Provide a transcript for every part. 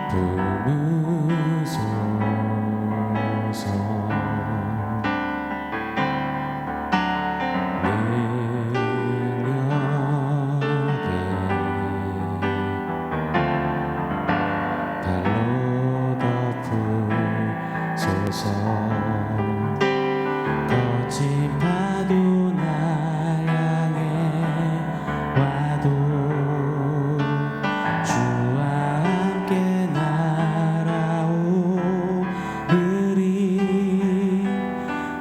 부으소서. 발로 덮으소서. 거친 파도 날 향해 와도 주와 함께 날아오르리.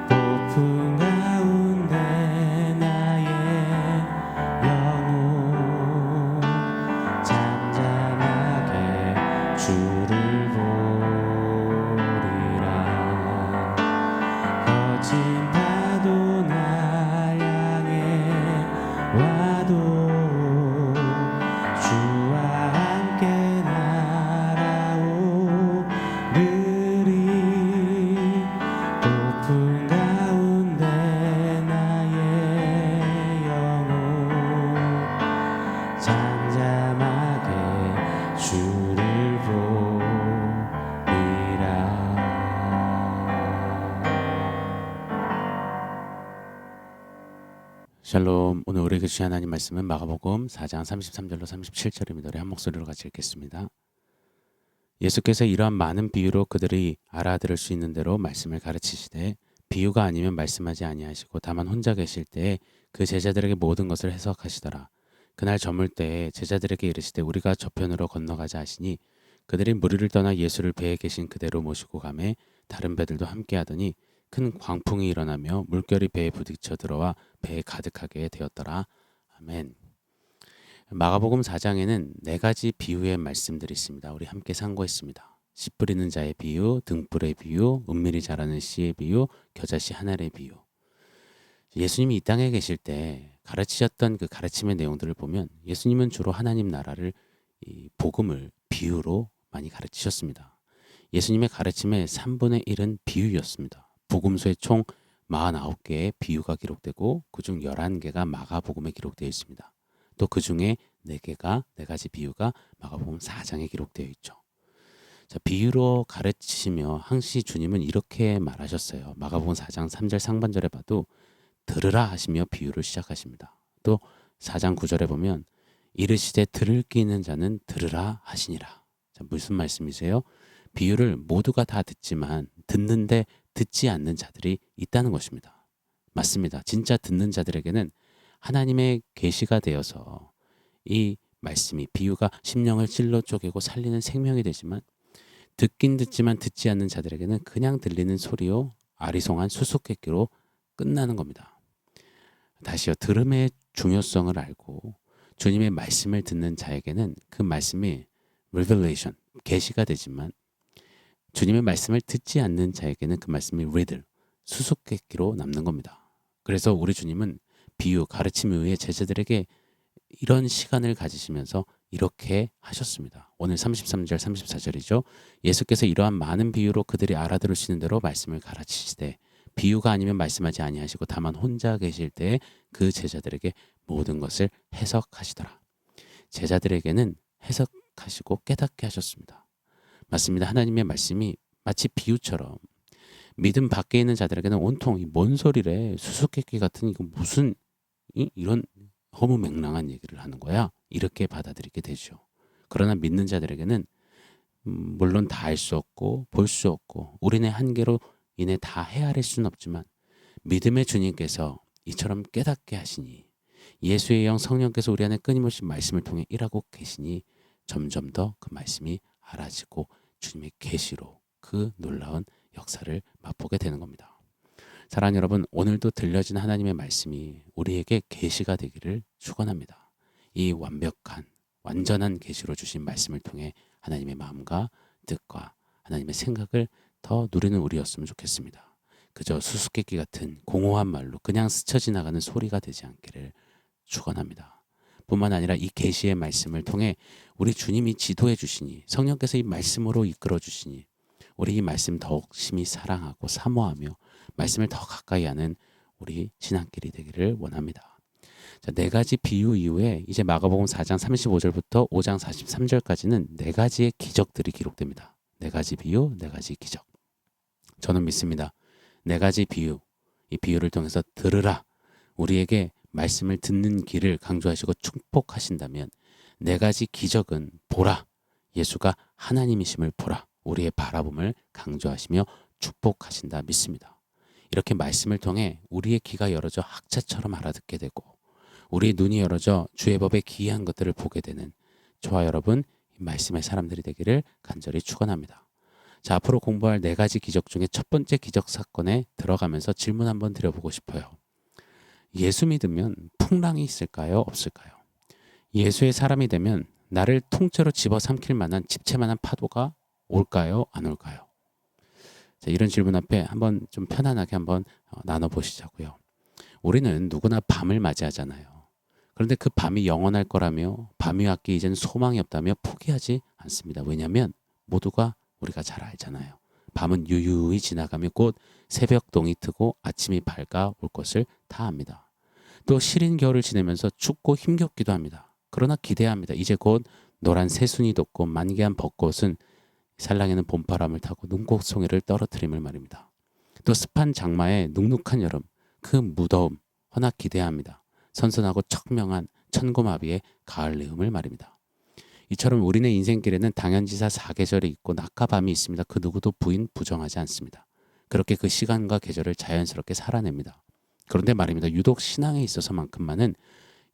폭풍 가운데 나의 영혼 잠잠하게 주를 보리라. 거친 파도 날 향해 와도 주와 함께 날아오르리. 폭풍 가운데 나의 영혼 잠잠하게 주를 보리라. 샬롬. 오늘 우리에게 주신 하나님 말씀은 마가복음 4장 33절로 37절입니다. 우리 한 목소리로 같이 읽겠습니다. 예수께서 이러한 많은 비유로 그들이 알아들을 수 있는 대로 말씀을 가르치시되 비유가 아니면 말씀하지 아니하시고 다만 혼자 계실 때에 그 제자들에게 모든 것을 해석하시더라. 그날 저물 때에 제자들에게 이르시되 우리가 저편으로 건너가자 하시니 그들이 무리를 떠나 예수를 배에 계신 그대로 모시고 가매 다른 배들도 함께 하더니 큰 광풍이 일어나며 물결이 배에 부딪혀 들어와 배에 가득하게 되었더라. 아멘. 마가복음 4장에는 4가지 비유의 말씀들이 있습니다. 우리 함께 상고했습니다. 씨 뿌리는 자의 비유, 등불의 비유, 은밀히 자라는 씨의 비유, 겨자씨 하나의 비유. 예수님이 이 땅에 계실 때 가르치셨던 그 가르침의 내용들을 보면 예수님은 주로 하나님 나라를 이 복음을 비유로 많이 가르치셨습니다. 예수님의 가르침의 3분의 1은 비유였습니다. 복음서에 총 49개의 비유가 기록되고 그중 11개가 마가복음에 기록되어 있습니다. 또 그중에 4개가 4가지 비유가 마가복음 4장에 기록되어 있죠. 자, 비유로 가르치시며 항시 주님은 이렇게 말하셨어요. 마가복음 4장 3절 상반절에 봐도 들으라 하시며 비유를 시작하십니다. 또 4장 9절에 보면 이르시되 들을 귀 있는 자는 들으라 하시니라. 자, 무슨 말씀이세요? 비유를 모두가 다 듣지만 듣는데 듣지 않는 자들이 있다는 것입니다. 맞습니다. 진짜 듣는 자들에게는 하나님의 계시가 되어서 이 말씀이 비유가 심령을 찔러 쪼개고 살리는 생명이 되지만 듣긴 듣지만 듣지 않는 자들에게는 그냥 들리는 소리요 아리송한 수수께끼로 끝나는 겁니다. 다시요. 들음의 중요성을 알고 주님의 말씀을 듣는 자에게는 그 말씀이 revelation, 계시가 되지만 주님의 말씀을 듣지 않는 자에게는 그 말씀이 riddle, 수수께끼로 남는 겁니다. 그래서 우리 주님은 비유, 가르침 이후에 제자들에게 이런 시간을 가지시면서 이렇게 하셨습니다. 오늘 33절, 34절이죠. 예수께서 이러한 많은 비유로 그들이 알아들을 수 있는 대로 말씀을 가르치시되 비유가 아니면 말씀하지 아니하시고 다만 혼자 계실 때에 그 제자들에게 모든 것을 해석하시더라. 제자들에게는 해석하시고 깨닫게 하셨습니다. 맞습니다. 하나님의 말씀이 마치 비유처럼 믿음 밖에 있는 자들에게는 온통 뭔 소리래, 수수께끼 같은 이거 무슨 이런 허무맹랑한 얘기를 하는 거야, 이렇게 받아들이게 되죠. 그러나 믿는 자들에게는 물론 다 알 수 없고 볼 수 없고 우리네 한계로 인해 다 헤아릴 수는 없지만 믿음의 주님께서 이처럼 깨닫게 하시니 예수의 영 성령께서 우리 안에 끊임없이 말씀을 통해 일하고 계시니 점점 더 그 말씀이 알아지고 주님의 계시로 그 놀라운 역사를 맛보게 되는 겁니다. 사랑하는 여러분, 오늘도 들려진 하나님의 말씀이 우리에게 계시가 되기를 축원합니다. 이 완벽한 완전한 계시로 주신 말씀을 통해 하나님의 마음과 뜻과 하나님의 생각을 더 누리는 우리였으면 좋겠습니다. 그저 수수께끼 같은 공허한 말로 그냥 스쳐 지나가는 소리가 되지 않기를 축원합니다. 뿐만 아니라 이 계시의 말씀을 통해 우리 주님이 지도해 주시니 성령께서 이 말씀으로 이끌어 주시니 우리 이 말씀 더욱 심히 사랑하고 사모하며 말씀을 더 가까이 하는 우리 신앙길이 되기를 원합니다. 자, 네 가지 비유 이후에 이제 마가복음 4장 35절부터 5장 43절까지는 네 가지의 기적들이 기록됩니다. 네 가지 비유, 네 가지 기적. 저는 믿습니다. 네 가지 비유, 이 비유를 통해서 들으라, 우리에게 말씀을 듣는 길을 강조하시고 축복하신다면, 네 가지 기적은 보라, 예수가 하나님이심을 보라, 우리의 바라봄을 강조하시며 축복하신다 믿습니다. 이렇게 말씀을 통해 우리의 귀가 열어져 학자처럼 알아듣게 되고 우리의 눈이 열어져 주의 법의 기이한 것들을 보게 되는 저와 여러분, 이 말씀의 사람들이 되기를 간절히 축원합니다. 자, 앞으로 공부할 네 가지 기적 중에 첫 번째 기적 사건에 들어가면서 질문 한번 드려보고 싶어요. 예수 믿으면 풍랑이 있을까요? 없을까요? 예수의 사람이 되면 나를 통째로 집어삼킬 만한 집채만한 파도가 올까요? 안 올까요? 자, 이런 질문 앞에 한번 좀 편안하게 한번 나눠보시자고요. 우리는 누구나 밤을 맞이하잖아요. 그런데 그 밤이 영원할 거라며 밤이 왔기 이제는 소망이 없다며 포기하지 않습니다. 왜냐하면 모두가 우리가 잘 알잖아요. 밤은 유유히 지나가며 곧 새벽동이 트고 아침이 밝아 올 것을 다 압니다. 또 시린 겨울을 지내면서 춥고 힘겹기도 합니다. 그러나 기대합니다. 이제 곧 노란 새순이 돋고 만개한 벚꽃은 살랑이는 봄바람을 타고 눈꽃송이를 떨어뜨림을 말입니다. 또 습한 장마에 눅눅한 여름, 그 무더움, 허나 기대합니다. 선선하고 척명한 천고마비의 가을 내음을 말입니다. 이처럼 우리네 인생길에는 당연지사 사계절이 있고 낮과 밤이 있습니다. 그 누구도 부정하지 않습니다. 그렇게 그 시간과 계절을 자연스럽게 살아냅니다. 그런데 말입니다. 유독 신앙에 있어서만큼만은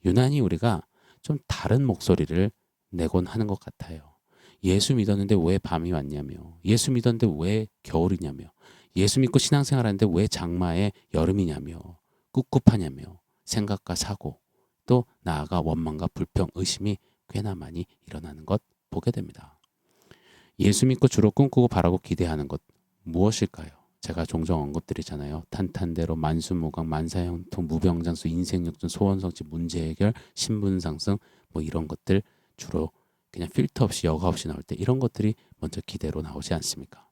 유난히 우리가 좀 다른 목소리를 내곤 하는 것 같아요. 예수 믿었는데 왜 밤이 왔냐며, 예수 믿었는데 왜 겨울이냐며, 예수 믿고 신앙생활하는데 왜 장마에 여름이냐며, 꿉꿉하냐며, 생각과 사고, 또 나아가 원망과 불평, 의심이 꽤나 많이 일어나는 것 보게 됩니다. 예수 믿고 주로 꿈꾸고 바라고 기대하는 것 무엇일까요? 제가 종종 언급드리잖아요. 탄탄대로 만수무강, 만사형통, 무병장수, 인생역전, 소원성취, 문제해결, 신분상승 뭐 이런 것들 주로 그냥 필터 없이 여과 없이 나올 때 이런 것들이 먼저 기대로 나오지 않습니까?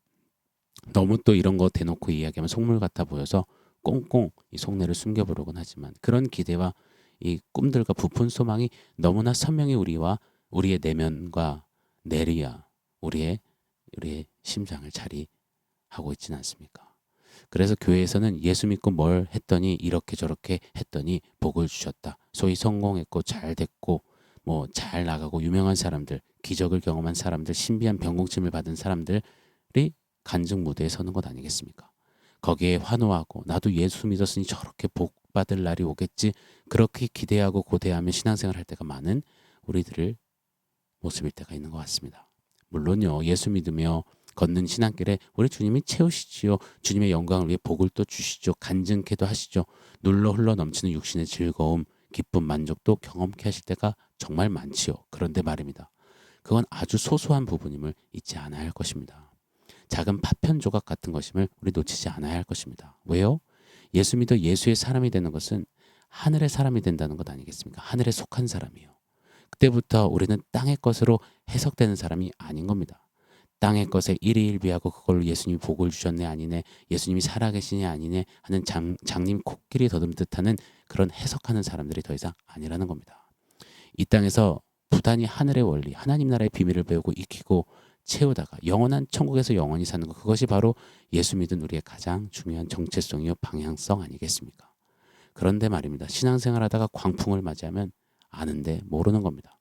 너무 또 이런 거 대놓고 이야기하면 속물 같아 보여서 꽁꽁 이 속내를 숨겨보려곤 하지만 그런 기대와 이 꿈들과 부푼 소망이 너무나 선명히 우리의 내면과 내리야 우리의 심장을 자리하고 있지는 않습니까? 그래서 교회에서는 예수 믿고 뭘 했더니 이렇게 저렇게 했더니 복을 주셨다. 소위 성공했고 잘 됐고 뭐 잘 나가고 유명한 사람들, 기적을 경험한 사람들, 신비한 병고침을 받은 사람들이 간증 무대에 서는 것 아니겠습니까? 거기에 환호하고 나도 예수 믿었으니 저렇게 복 받을 날이 오겠지, 그렇게 기대하고 고대하며 신앙생활 할 때가 많은 우리들을 모습일 때가 있는 것 같습니다. 물론요, 예수 믿으며 걷는 신앙길에 우리 주님이 채우시지요. 주님의 영광을 위해 복을 또 주시죠. 간증케도 하시죠. 눌러 흘러 넘치는 육신의 즐거움, 기쁨, 만족도 경험케 하실 때가 정말 많지요. 그런데 말입니다. 그건 아주 소소한 부분임을 잊지 않아야 할 것입니다. 작은 파편 조각 같은 것임을 우리 놓치지 않아야 할 것입니다. 왜요? 예수 믿어 예수의 사람이 되는 것은 하늘의 사람이 된다는 것 아니겠습니까? 하늘에 속한 사람이요. 그때부터 우리는 땅의 것으로 해석되는 사람이 아닌 겁니다. 땅의 것에 일희일비하고 그걸로 예수님이 복을 주셨네 아니네, 예수님이 살아계시네 아니네 하는 장님 코끼리 더듬듯하는 그런 해석하는 사람들이 더 이상 아니라는 겁니다. 이 땅에서 부단히 하늘의 원리, 하나님 나라의 비밀을 배우고 익히고 채우다가 영원한 천국에서 영원히 사는 것, 그것이 바로 예수 믿은 우리의 가장 중요한 정체성이요 방향성 아니겠습니까? 그런데 말입니다. 신앙생활하다가 광풍을 맞이하면 아는데 모르는 겁니다.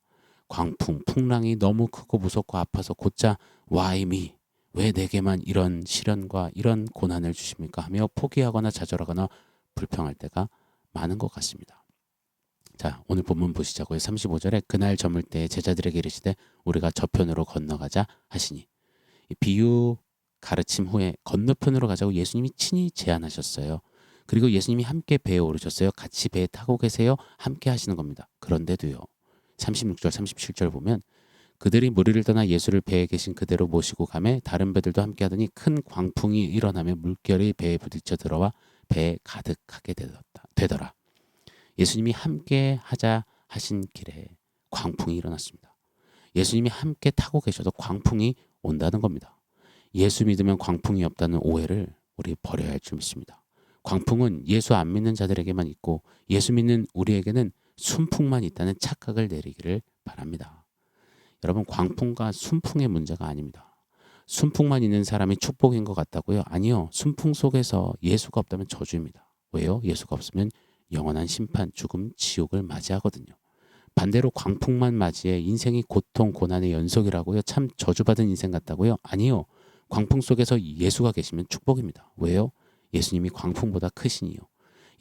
광풍, 풍랑이 너무 크고 무섭고 아파서 곧자 Why me? 왜 내게만 이런 시련과 이런 고난을 주십니까? 하며 포기하거나 좌절하거나 불평할 때가 많은 것 같습니다. 자, 오늘 본문 보시자고요. 35절에 그날 저물 때 제자들에게 이르시되 우리가 저편으로 건너가자 하시니, 이 비유 가르침 후에 건너편으로 가자고 예수님이 친히 제안하셨어요. 그리고 예수님이 함께 배에 오르셨어요. 같이 배에 타고 계세요. 함께 하시는 겁니다. 그런데도요. 36절 37절 보면 그들이 무리를 떠나 예수를 배에 계신 그대로 모시고 가매 다른 배들도 함께 하더니 큰 광풍이 일어나며 물결이 배에 부딪혀 들어와 배에 가득하게 되더라. 예수님이 함께 하자 하신 길에 광풍이 일어났습니다. 예수님이 함께 타고 계셔도 광풍이 온다는 겁니다. 예수 믿으면 광풍이 없다는 오해를 우리 버려야 할 줄 믿습니다. 광풍은 예수 안 믿는 자들에게만 있고 예수 믿는 우리에게는 순풍만 있다는 착각을 내리기를 바랍니다. 여러분, 광풍과 순풍의 문제가 아닙니다. 순풍만 있는 사람이 축복인 것 같다고요? 아니요. 순풍 속에서 예수가 없다면 저주입니다. 왜요? 예수가 없으면 영원한 심판, 죽음, 지옥을 맞이하거든요. 반대로 광풍만 맞이해 인생이 고통, 고난의 연속이라고요? 참 저주받은 인생 같다고요? 아니요. 광풍 속에서 예수가 계시면 축복입니다. 왜요? 예수님이 광풍보다 크시니요.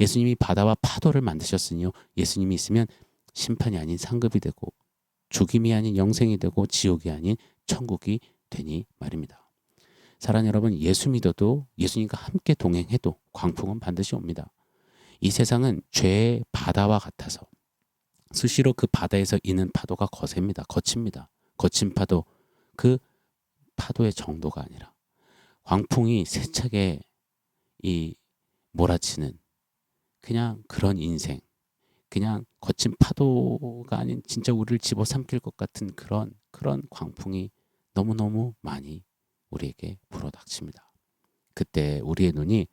예수님이 바다와 파도를 만드셨으니요. 예수님이 있으면 심판이 아닌 상급이 되고 죽임이 아닌 영생이 되고 지옥이 아닌 천국이 되니 말입니다. 사랑하는 여러분, 예수 믿어도 예수님과 함께 동행해도 광풍은 반드시 옵니다. 이 세상은 죄의 바다와 같아서 수시로 그 바다에서 이는 파도가 거셉니다. 거칩니다. 거친 파도, 그 파도의 정도가 아니라 광풍이 세차게 이 몰아치는 그냥 그런 인생, 그냥 거친 파도가 아닌 진짜 우리를 집어삼킬 것 같은 그런 광풍이 너무너무 많이 우리에게 불어닥칩니다. 그때 우리의 눈이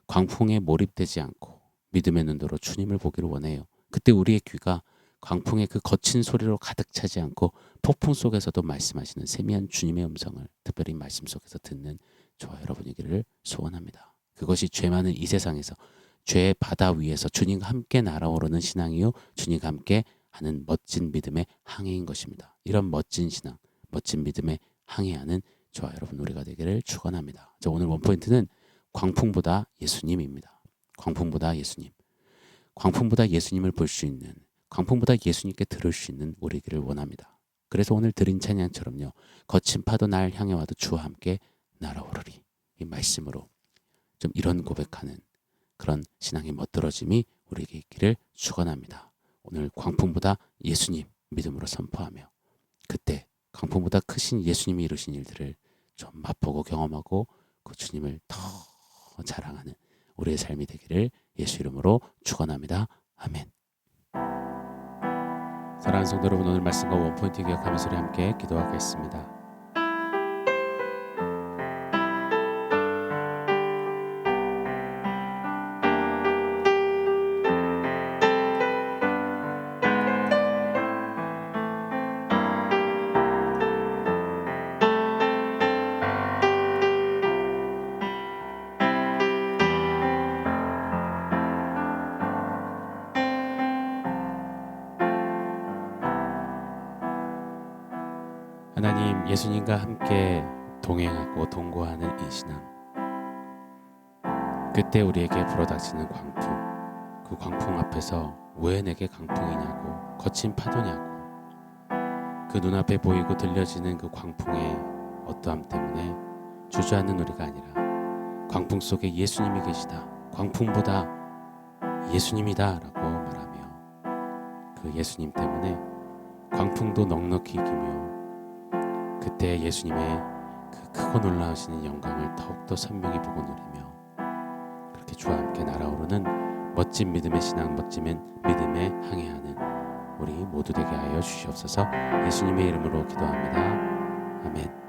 광풍에 몰입되지 않고 믿음의 눈으로 주님을 보기를 원해요. 그때 우리의 귀가 광풍의 그 거친 소리로 가득 차지 않고 폭풍 속에서도 말씀하시는 세미한 주님의 음성을 특별히 말씀 속에서 듣는 저와 여러분이기를 소원합니다. 그것이 죄 많은 이 세상에서 죄의 바다 위에서 주님과 함께 날아오르는 신앙이요, 주님과 함께 하는 멋진 믿음의 항해인 것입니다. 이런 멋진 신앙, 멋진 믿음의 항해하는 저와 여러분 우리가 되기를 축원합니다. 자, 오늘 원포인트는 광풍보다 예수님입니다. 광풍보다 예수님. 광풍보다 예수님을 볼 수 있는, 광풍보다 예수님께 들을 수 있는 우리기를 원합니다. 그래서 오늘 드린 찬양처럼요, 거친 파도 날 향해 와도 주와 함께 날아오르리, 이 말씀으로 좀 이런 고백하는 그런 신앙의 멋들어짐이 우리에게 있기를 축원합니다. 오늘 광풍보다 예수님 믿음으로 선포하며 그때 광풍보다 크신 예수님이 이루신 일들을 좀 맛보고 경험하고 그 주님을 더 자랑하는 우리의 삶이 되기를 예수 이름으로 축원합니다. 아멘. 사랑하는 성도 여러분, 오늘 말씀과 원포인트 기억하면서 우리 함께 기도하겠습니다. 하나님, 예수님과 함께 동행하고 동거하는 이 신앙, 그때 우리에게 불어닥치는 광풍, 그 광풍 앞에서 왜 내게 광풍이냐고, 거친 파도냐고, 그 눈앞에 보이고 들려지는 그 광풍의 어떠함 때문에 주저앉는 우리가 아니라 광풍 속에 예수님이 계시다, 광풍보다 예수님이다 라고 말하며 그 예수님 때문에 광풍도 넉넉히 이기며 그때 예수님의 그 크고 놀라우시는 영광을 더욱더 선명히 보고 누리며 그렇게 주와 함께 날아오르는 멋진 믿음의 신앙, 멋진 믿음에 항해하는 우리 모두 되게 하여 주시옵소서. 예수님의 이름으로 기도합니다. 아멘.